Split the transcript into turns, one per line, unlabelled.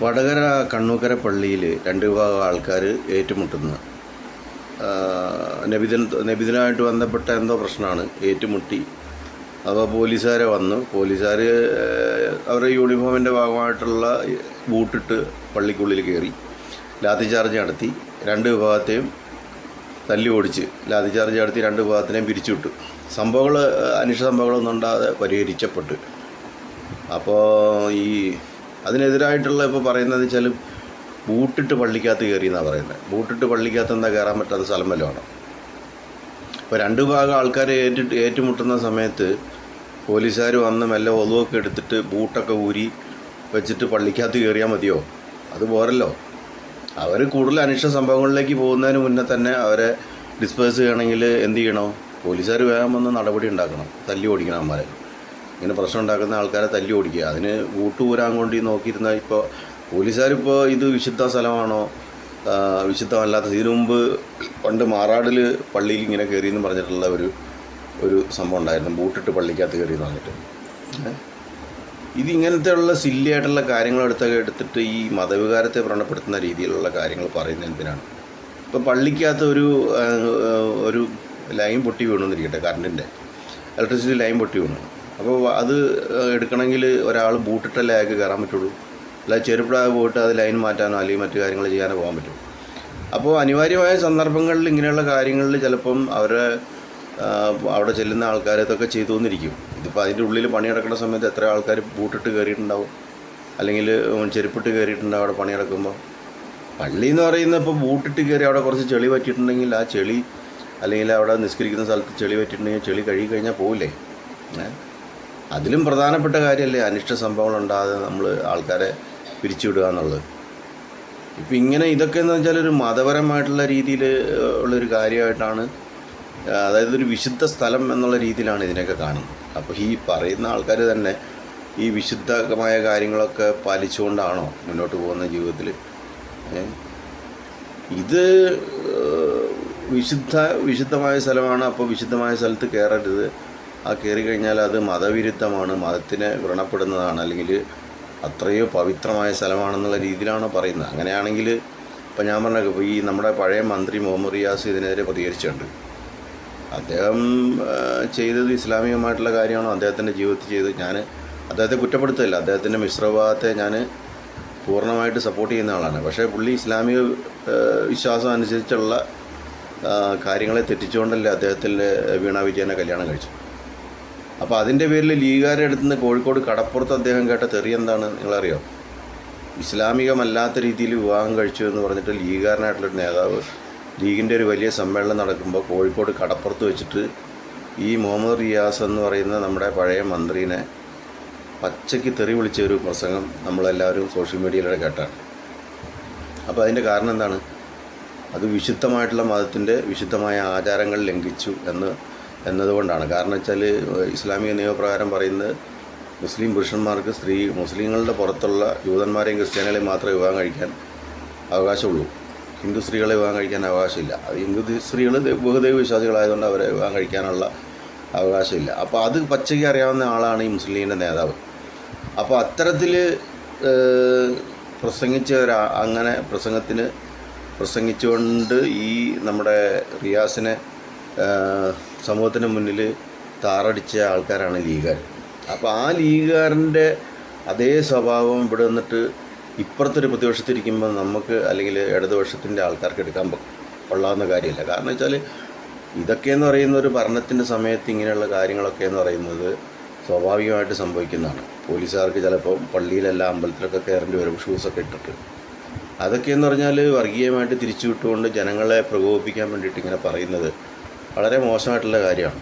വടകര കണ്ണൂക്കര പള്ളിയിൽ രണ്ട് വിഭാഗം ആൾക്കാർ ഏറ്റുമുട്ടുന്നു. നബിദിനമായിട്ട് ബന്ധപ്പെട്ട എന്തോ പ്രശ്നമാണ്, ഏറ്റുമുട്ടി. അപ്പോൾ പോലീസുകാരെ വന്നു. പോലീസുകാർ അവരുടെ യൂണിഫോമിൻ്റെ ഭാഗമായിട്ടുള്ള ബൂട്ടിട്ട് പള്ളിക്കുള്ളിൽ കയറി ലാത്തി ചാർജ് നടത്തി. രണ്ട് വിഭാഗത്തെയും തല്ലി ഓടിച്ച് ലാത്തി ചാർജ് നടത്തി രണ്ട് വിഭാഗത്തിനെയും പിരിച്ചുവിട്ടു. അനിഷ്ട സംഭവങ്ങളൊന്നും ഉണ്ടാകാതെ പരിഹരിച്ചപ്പെട്ടു. അപ്പോൾ അതിനെതിരായിട്ടുള്ള ഇപ്പോൾ പറയുന്നത് വെച്ചാൽ ബൂട്ടിട്ട് പള്ളിക്കകത്ത് കയറി എന്നാണ് പറയുന്നത്. ബൂട്ടിട്ട് പള്ളിക്കകത്ത് എന്താ കയറാൻ പറ്റാത്ത സ്ഥലം വല്ലതും ആണ്. ഇപ്പോൾ രണ്ട് ഭാഗം ആൾക്കാർ ഏറ്റുമുട്ടുന്ന സമയത്ത് പോലീസുകാർ വന്ന് മെല്ലെ ഒതുവൊക്കെ എടുത്തിട്ട് ബൂട്ടൊക്കെ ഊരി വെച്ചിട്ട് പള്ളിക്കകത്ത് കയറിയാൽ മതിയോ? അത് പോരല്ലോ. അവർ കൂടുതൽ അനിഷ്ട സംഭവങ്ങളിലേക്ക് പോകുന്നതിന് മുന്നേ തന്നെ അവരെ ഡിസ്പേഴ്സ് ചെയ്യണമെങ്കിൽ എന്ത് ചെയ്യണോ? പോലീസുകാർ വേഗം വന്ന് നടപടി ഉണ്ടാക്കണം, തല്ലി ഓടിക്കണം. അമ്മമാരെ ഇങ്ങനെ പ്രശ്നം ഉണ്ടാക്കുന്ന ആൾക്കാരെ തല്ലി ഓടിക്കുക. അതിന് ബൂട്ട് ഊരാൻ കൊണ്ട് നോക്കിയിരുന്നാൽ ഇപ്പോൾ പോലീസുകാരിപ്പോൾ ഇത് വിശുദ്ധ സ്ഥലമാണോ വിശുദ്ധമല്ലാത്ത, ഇതിനു മുമ്പ് പണ്ട് മാറാടിൽ പള്ളിയിൽ ഇങ്ങനെ കയറിയെന്ന് പറഞ്ഞിട്ടുള്ള ഒരു സംഭവം ഉണ്ടായിരുന്നു, ബൂട്ടിട്ട് പള്ളിക്കകത്ത് കയറിയെന്ന് പറഞ്ഞിട്ട്. ഇതിങ്ങനത്തെ ഉള്ള സില്ലിയായിട്ടുള്ള കാര്യങ്ങളെടുത്തൊക്കെ എടുത്തിട്ട് ഈ മതവികാരത്തെ വ്രണപ്പെടുത്തുന്ന രീതിയിലുള്ള കാര്യങ്ങൾ പറയുന്നത് എന്തിനാണ്? ഇപ്പോൾ പള്ളിക്കകത്ത് ഒരു ലൈൻ പൊട്ടി വീണെന്നിരിക്കട്ടെ, കറണ്ടിൻ്റെ ഇലക്ട്രിസിറ്റി ലൈൻ പൊട്ടി വീണു. അപ്പോൾ അത് എടുക്കണമെങ്കിൽ ഒരാൾ ബൂട്ടിട്ടല്ലേ അയാൾക്ക് കയറാൻ പറ്റുള്ളൂ. അല്ലാതെ ചെരുപ്പിടാതെ പോയിട്ട് അത് ലൈൻ മാറ്റാനോ അല്ലെങ്കിൽ മറ്റു കാര്യങ്ങൾ ചെയ്യാനോ പോകാൻ പറ്റും. അപ്പോൾ അനിവാര്യമായ സന്ദർഭങ്ങളിൽ ഇങ്ങനെയുള്ള കാര്യങ്ങളിൽ ചിലപ്പം അവിടെ ചെല്ലുന്ന ആൾക്കാർ ഇതൊക്കെ ചെയ്തു എന്നിരിക്കും. ഇതിപ്പോൾ അതിൻ്റെ ഉള്ളിൽ പണിയെടുക്കുന്ന സമയത്ത് എത്ര ആൾക്കാർ ബൂട്ടിട്ട് കയറിയിട്ടുണ്ടാവും, അല്ലെങ്കിൽ ചെരുപ്പിട്ട് കയറിയിട്ടുണ്ടാവും അവിടെ പണിയെടുക്കുമ്പോൾ. പള്ളി എന്ന് പറയുന്നത് ഇപ്പോൾ ബൂട്ടിട്ട് കയറി അവിടെ കുറച്ച് ചെളി പറ്റിയിട്ടുണ്ടെങ്കിൽ ആ ചെളി, അല്ലെങ്കിൽ അവിടെ നിസ്കരിക്കുന്ന സ്ഥലത്ത് ചെളി പറ്റിയിട്ടുണ്ടെങ്കിൽ ചെളി കഴുകി കഴിഞ്ഞാൽ പോവില്ലേ? അതിലും പ്രധാനപ്പെട്ട കാര്യമല്ലേ അനിഷ്ട സംഭവങ്ങളുണ്ടാകാതെ നമ്മൾ ആൾക്കാരെ പിരിച്ചുവിടുക എന്നുള്ളത്. ഇപ്പം ഇങ്ങനെ ഇതൊക്കെ എന്ന് വെച്ചാൽ ഒരു മതപരമായിട്ടുള്ള രീതിയിൽ ഉള്ളൊരു കാര്യമായിട്ടാണ്, അതായത് ഒരു വിശുദ്ധ സ്ഥലം എന്നുള്ള രീതിയിലാണ് ഇതിനൊക്കെ കാണുന്നത്. അപ്പോൾ ഈ പറയുന്ന ആൾക്കാർ തന്നെ ഈ വിശുദ്ധമായ കാര്യങ്ങളൊക്കെ പാലിച്ചുകൊണ്ടാണോ മുന്നോട്ട് പോകുന്ന ജീവിതത്തിൽ? ഇത് വിശുദ്ധമായ സ്ഥലമാണ്, അപ്പോൾ വിശുദ്ധമായ സ്ഥലത്ത് കയറരുത്. ആ കയറി കഴിഞ്ഞാൽ അത് മതവിരുദ്ധമാണ്, മതത്തിനെ വ്രണപ്പെടുന്നതാണ്, അല്ലെങ്കിൽ അത്രയോ പവിത്രമായ സ്ഥലമാണെന്നുള്ള രീതിയിലാണോ പറയുന്നത്? അങ്ങനെയാണെങ്കിൽ ഇപ്പം ഞാൻ പറഞ്ഞ ഇപ്പോൾ ഈ നമ്മുടെ പഴയ മന്ത്രി മുഹമ്മദ് റിയാസ് ഇതിനെതിരെ പ്രതികരിച്ചിട്ടുണ്ട്. അദ്ദേഹം ചെയ്തത് ഇസ്ലാമികമായിട്ടുള്ള കാര്യമാണോ അദ്ദേഹത്തിൻ്റെ ജീവിതത്തിൽ ചെയ്ത്? ഞാൻ അദ്ദേഹത്തെ കുറ്റപ്പെടുത്തില്ല, അദ്ദേഹത്തിൻ്റെ മിശ്രഭാവത്തെ ഞാൻ പൂർണ്ണമായിട്ട് സപ്പോർട്ട് ചെയ്യുന്ന ആളാണ്. പക്ഷേ പുള്ളി ഇസ്ലാമിക വിശ്വാസം അനുസരിച്ചുള്ള കാര്യങ്ങളെ തെറ്റിച്ചുകൊണ്ടല്ലേ അദ്ദേഹത്തിൻ്റെ വീണ വിജയനെ കല്യാണം കഴിച്ചു. അപ്പോൾ അതിൻ്റെ പേരിൽ ലീഗുകാരുടെ അടുത്ത് നിന്ന് കോഴിക്കോട് കടപ്പുറത്ത് അദ്ദേഹം കേട്ട തെറി എന്താണ് നിങ്ങളറിയോ? ഇസ്ലാമികമല്ലാത്ത രീതിയിൽ വിവാഹം കഴിച്ചു എന്ന് പറഞ്ഞിട്ട് ലീഗുകാരനായിട്ടുള്ളൊരു നേതാവ് ലീഗിൻ്റെ ഒരു വലിയ സമ്മേളനം നടക്കുമ്പോൾ കോഴിക്കോട് കടപ്പുറത്ത് വെച്ചിട്ട് ഈ മുഹമ്മദ് റിയാസ് എന്ന് പറയുന്ന നമ്മുടെ പഴയ മന്ത്രീനെ പച്ചയ്ക്ക് തെറി വിളിച്ച ഒരു പ്രസംഗം നമ്മളെല്ലാവരും സോഷ്യൽ മീഡിയയിലൂടെ കേട്ടാണ്. അപ്പോൾ അതിൻ്റെ കാരണം എന്താണ്? അത് വിശുദ്ധമായിട്ടുള്ള മതത്തിൻ്റെ വിശുദ്ധമായ ആചാരങ്ങൾ ലംഘിച്ചു എന്നതുകൊണ്ടാണ്. കാരണം വെച്ചാൽ ഇസ്ലാമിക നിയമപ്രകാരം പറയുന്നത് മുസ്ലിം പുരുഷന്മാർക്ക് മുസ്ലിങ്ങളുടെ പുറത്തുള്ള ജൂതന്മാരെയും ക്രിസ്ത്യാനികളെയും മാത്രമേ വിവാഹം കഴിക്കാൻ അവകാശമുള്ളൂ. ഹിന്ദു സ്ത്രീകളെ വിവാഹം കഴിക്കാൻ അവകാശമില്ല. അത് ഹിന്ദു സ്ത്രീകൾ ബഹുദൈവ വിശ്വാസികളായതുകൊണ്ട് അവരെ വിവാഹം കഴിക്കാനുള്ള അവകാശമില്ല. അപ്പോൾ അത് പച്ചയ്ക്ക് അറിയാവുന്ന ആളാണ് ഈ മുസ്ലിം ലീഗിൻ്റെ നേതാവ്. അപ്പോൾ അത്തരത്തിൽ അങ്ങനെ പ്രസംഗിച്ചുകൊണ്ട് ഈ നമ്മുടെ റിയാസിനെ സമൂഹത്തിന് മുന്നിൽ താറടിച്ച ആൾക്കാരാണ് ലീഗുകാർ. അപ്പോൾ ആ ലീഗുകാരൻ്റെ അതേ സ്വഭാവം ഇവിടെ നിന്നിട്ട് ഇപ്പുറത്തൊരു പ്രതിപക്ഷത്തിരിക്കുമ്പോൾ നമുക്ക്, അല്ലെങ്കിൽ ഇടതുപക്ഷത്തിൻ്റെ ആൾക്കാർക്ക് എടുക്കാൻ കൊള്ളാവുന്ന കാര്യമില്ല. കാരണം വെച്ചാൽ ഇതൊക്കെയെന്ന് പറയുന്ന ഒരു ഭരണത്തിൻ്റെ സമയത്ത് ഇങ്ങനെയുള്ള കാര്യങ്ങളൊക്കെ എന്ന് പറയുന്നത് സ്വാഭാവികമായിട്ട് സംഭവിക്കുന്നതാണ്. പോലീസുകാർക്ക് ചിലപ്പോൾ പള്ളിയിലല്ല അമ്പലത്തിലൊക്കെ കയറേണ്ടി വരും ഷൂസൊക്കെ ഇട്ടിട്ട്. അതൊക്കെയെന്ന് പറഞ്ഞാൽ വർഗീയമായിട്ട് തിരിച്ചു വിട്ടുകൊണ്ട് ജനങ്ങളെ പ്രകോപിപ്പിക്കാൻ വേണ്ടിയിട്ട് ഇങ്ങനെ പറയുന്നത് വളരെ മോശമായിട്ടുള്ള കാര്യമാണ്.